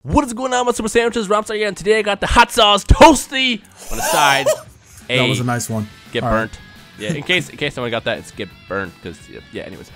What is going on, my Super Sandwiches? Rhymestyle here, and today I got the hot sauce toasty on the side. That was a nice one. Get All burnt. Right. Yeah, in case someone got that, it's get burnt. Because yeah. Anyways,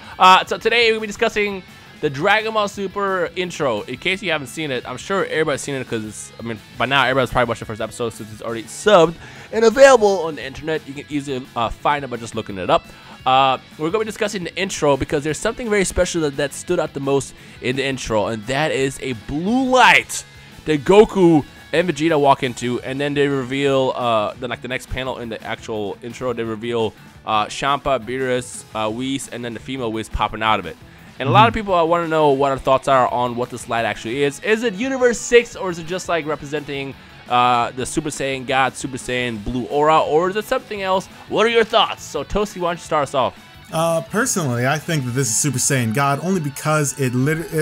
so today we'll be discussing the Dragon Ball Super intro. In case you haven't seen it, I'm sure everybody's seen it because by now everybody's probably watched the first episode since it's already subbed and available on the internet. You can easily find it by just looking it up. We're going to be discussing the intro because there's something very special that stood out the most in the intro, and that is a blue light that Goku and Vegeta walk into, and then they reveal, the next panel in the actual intro, they reveal Champa, Beerus, Whis, and then the female Whis popping out of it. And a lot of people want to know what our thoughts are on what this light actually is. Is it Universe 6, or is it just like representing the Super Saiyan God, Super Saiyan Blue Aura, or is it something else? What are your thoughts? So, Toasty, why don't you start us off? Personally, I think that this is Super Saiyan God only because it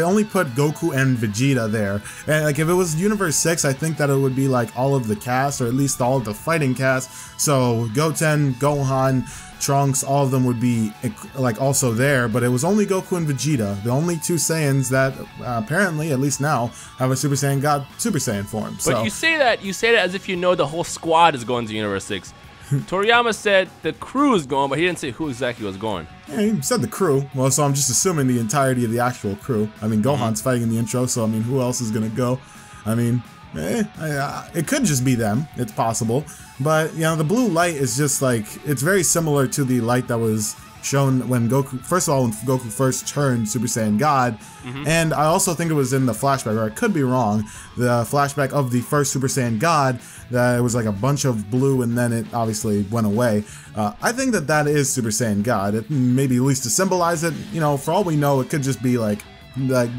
only put Goku and Vegeta there. And like if it was Universe 6, I think that it would be like all of the cast, or at least all of the fighting cast. So Goten, Gohan, Trunks, all of them would be like also there, but it was only Goku and Vegeta, the only two Saiyans that apparently, at least now, have a Super Saiyan God Super Saiyan form. But so. you say that as if you know the whole squad is going to Universe 6. Toriyama said the crew is going, but he didn't say who exactly was going. Yeah, he said the crew. Well, so I'm just assuming the entirety of the actual crew. I mean, Gohan's fighting in the intro, so I mean, who else is gonna go? I mean, it could just be them. It's possible. But, you know, the blue light is just like, it's very similar to the light that was shown when Goku, first of all, when Goku first turned Super Saiyan God. And I also think it was in the flashback, or I could be wrong, the flashback of the first Super Saiyan God, that it was like a bunch of blue and then it obviously went away. I think that that is Super Saiyan God. It, maybe at least to symbolize it, you know, for all we know, it could just be like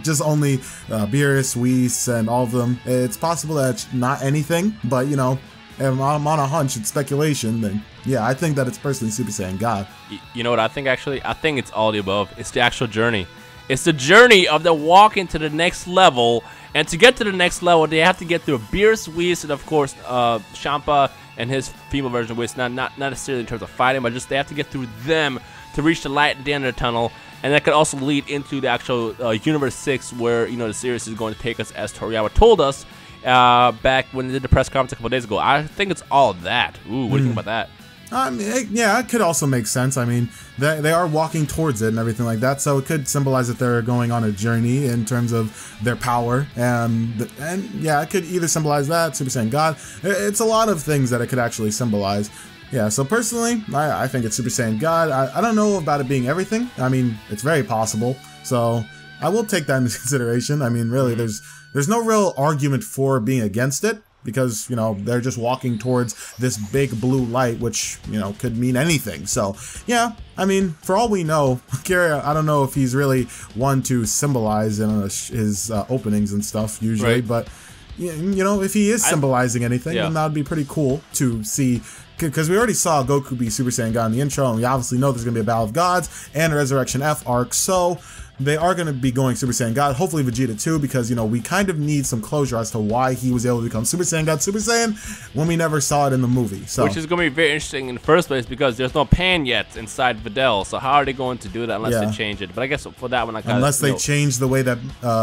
just only Beerus, Whis, and all of them. It's possible that it's not anything, but, you know, if I'm on a hunch, it's speculation, then yeah, I think that it's personally Super Saiyan God. You know what I think, actually? I think it's all the above. It's the actual journey. It's the journey of the walk into the next level, and to get to the next level, they have to get through Beerus, Whis, and of course, Champa and his female version of Whis. Not necessarily in terms of fighting, but just they have to get through them to reach the light at the end of the tunnel, and that could also lead into the actual Universe 6, where, you know, the series is going to take us, as Toriyama told us back when they did the press conference a couple days ago. I think it's all of that. Ooh, what do you think about that? I mean, yeah, it could also make sense. I mean, they are walking towards it and everything like that, so it could symbolize that they're going on a journey in terms of their power, and yeah, it could either symbolize that, Super Saiyan God. It's a lot of things that it could actually symbolize. Yeah, so personally, I think it's Super Saiyan God. I don't know about it being everything. I mean, it's very possible, so I will take that into consideration. I mean, really, there's no real argument for being against it, because, you know, they're just walking towards this big blue light, which, you know, could mean anything. So, yeah, I mean, for all we know, Kira, I don't know if he's really one to symbolize in his openings and stuff usually, right. But, you know, if he is symbolizing anything, then that would be pretty cool to see. Because we already saw Goku be Super Saiyan God in the intro, and we obviously know there's going to be a Battle of Gods and a Resurrection F arc, so they are going to be going Super Saiyan God, hopefully Vegeta too, because, you know, we kind of need some closure as to why he was able to become Super Saiyan God Super Saiyan when we never saw it in the movie. So, which is going to be very interesting in the first place, because there's no pan yet inside Videl, so how are they going to do that unless they change it? But I guess for that one, I kind unless they change the way that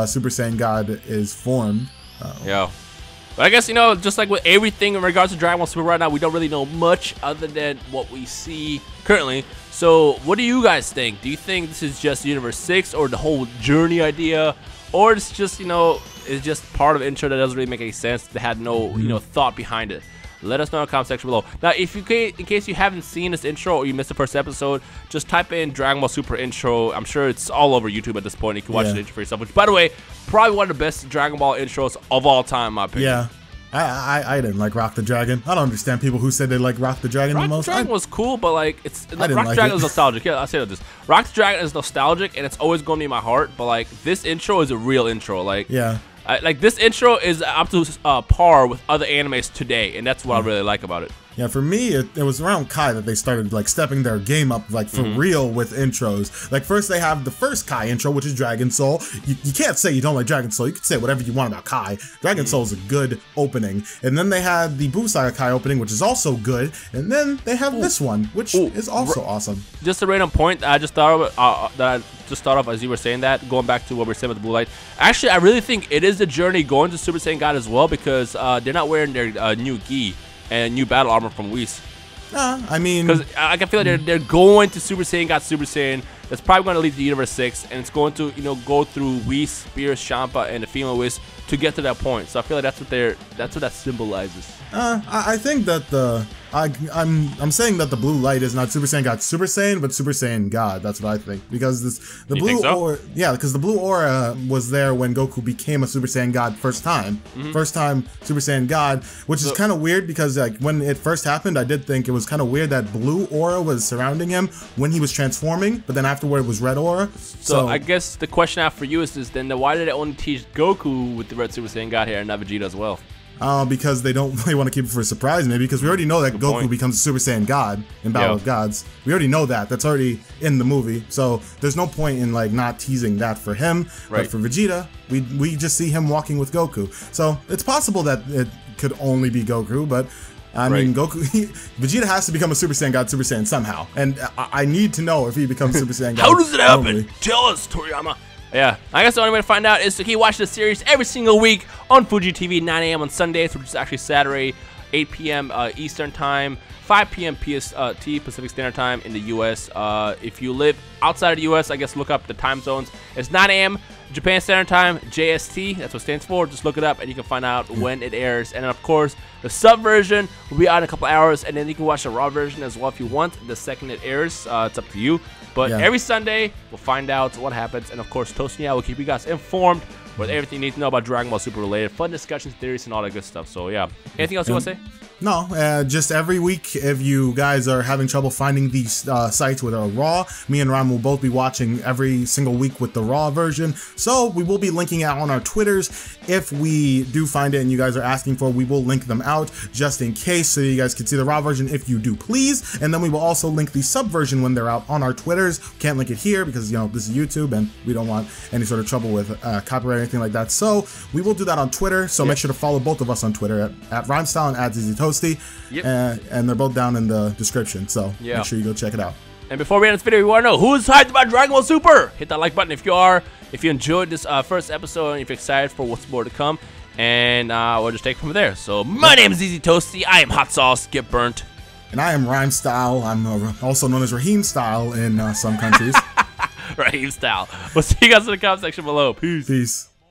Super Saiyan God is formed. Yeah. But I guess, you know, just like with everything in regards to Dragon Ball Super right now, we don't really know much other than what we see currently. So, what do you guys think? Do you think this is just Universe 6 or the whole journey idea? Or it's just, you know, it's just part of intro that doesn't really make any sense, that had no, you know, thought behind it? Let us know in the comment section below. Now, if you in case you haven't seen this intro or you missed the first episode, just type in Dragon Ball Super intro. I'm sure it's all over YouTube at this point. You can watch the intro for yourself, which, by the way, probably one of the best Dragon Ball intros of all time, in my opinion. Yeah. I didn't like Rock the Dragon. I don't understand people who said they like Rock the Dragon the most. Rock the Dragon was cool, but like Rock the Dragon is nostalgic. Yeah, I say this. Rock the Dragon is nostalgic, and it's always going to be in my heart. But like this intro is a real intro. Like like this intro is up to par with other animes today, and that's what I really like about it. Yeah, for me, it was around Kai that they started like stepping their game up like for real with intros. Like first they have the first Kai intro, which is Dragon Soul. You can't say you don't like Dragon Soul. You can say whatever you want about Kai. Dragon Soul is a good opening. And then they had the Busai Kai opening, which is also good. And then they have this one, which is also awesome. Just a random point I just thought of as you were saying that, going back to what we were saying with the blue light. Actually, I really think it is the journey going to Super Saiyan God as well, because they're not wearing their new gi and new battle armor from Whis. I mean, because I can feel like they're going to Super Saiyan God, Super Saiyan. That's probably going to lead to Universe 6, and it's going to go through Whis, Spears, Champa, and the female Whis to get to that point. So I feel like that's what that symbolizes. I think that I'm saying that the blue light is not Super Saiyan God Super Saiyan, but Super Saiyan God. That's what I think, because the blue aura, because the blue aura was there when Goku became a Super Saiyan God first time Super Saiyan God, which is kind of weird because like when it first happened, I did think it was kind of weird that blue aura was surrounding him when he was transforming, but then afterward it was red aura. So I guess the question I have for you is then why did it only teach Goku with the red Super Saiyan God here and not Vegeta as well? Because they don't really want to keep it for a surprise, maybe, because we already know that Goku becomes a Super Saiyan God in Battle of Gods. We already know that. That's already in the movie. So there's no point in like not teasing that for him. Right. But for Vegeta, we just see him walking with Goku. So it's possible that it could only be Goku, but I mean, Vegeta has to become a Super Saiyan God, Super Saiyan somehow. And I need to know if he becomes Super Saiyan God. How does it happen? Tell us, Toriyama. Yeah, I guess the only way to find out is to keep watching the series every single week on Fuji TV, 9 a.m. on Sundays, which is actually Saturday, 8 p.m. Eastern Time, 5 p.m. PST, Pacific Standard Time in the U.S. If you live outside of the U.S., I guess look up the time zones. It's 9 a.m. Japan Standard Time, JST, that's what it stands for. Just look it up and you can find out when it airs. And then, of course, the sub version will be out in a couple hours, and then you can watch the raw version as well if you want. The second it airs, it's up to you. But every Sunday, we'll find out what happens. And, of course, Toast and I will keep you guys informed with everything you need to know about Dragon Ball Super related. Fun discussions, theories, and all that good stuff. So, yeah. Anything else you want to say? No, just every week, if you guys are having trouble finding these sites with our Raw, me and Rhyme will both be watching every single week with the Raw version. So we will be linking out on our Twitters. If we do find it and you guys are asking for it, we will link them out just in case so you guys can see the Raw version if you do please. And then we will also link the sub version when they're out on our Twitters. Can't link it here because, this is YouTube and we don't want any sort of trouble with copyright or anything like that. So we will do that on Twitter. So make sure to follow both of us on Twitter at Rhymestyle and at ZZToasty. And they're both down in the description, so make sure you go check it out. And before we end this video, we want to know who's hyped about Dragon Ball Super. Hit that like button if you are. If you enjoyed this first episode and if you're excited for what's more to come, and we'll just take it from there. So my name is ZZToasty. I am Hot Sauce. Get burnt. And I am Rhymestyle. I'm also known as Rhymestyle in some countries. Rhymestyle. We'll see you guys in the comment section below. Peace.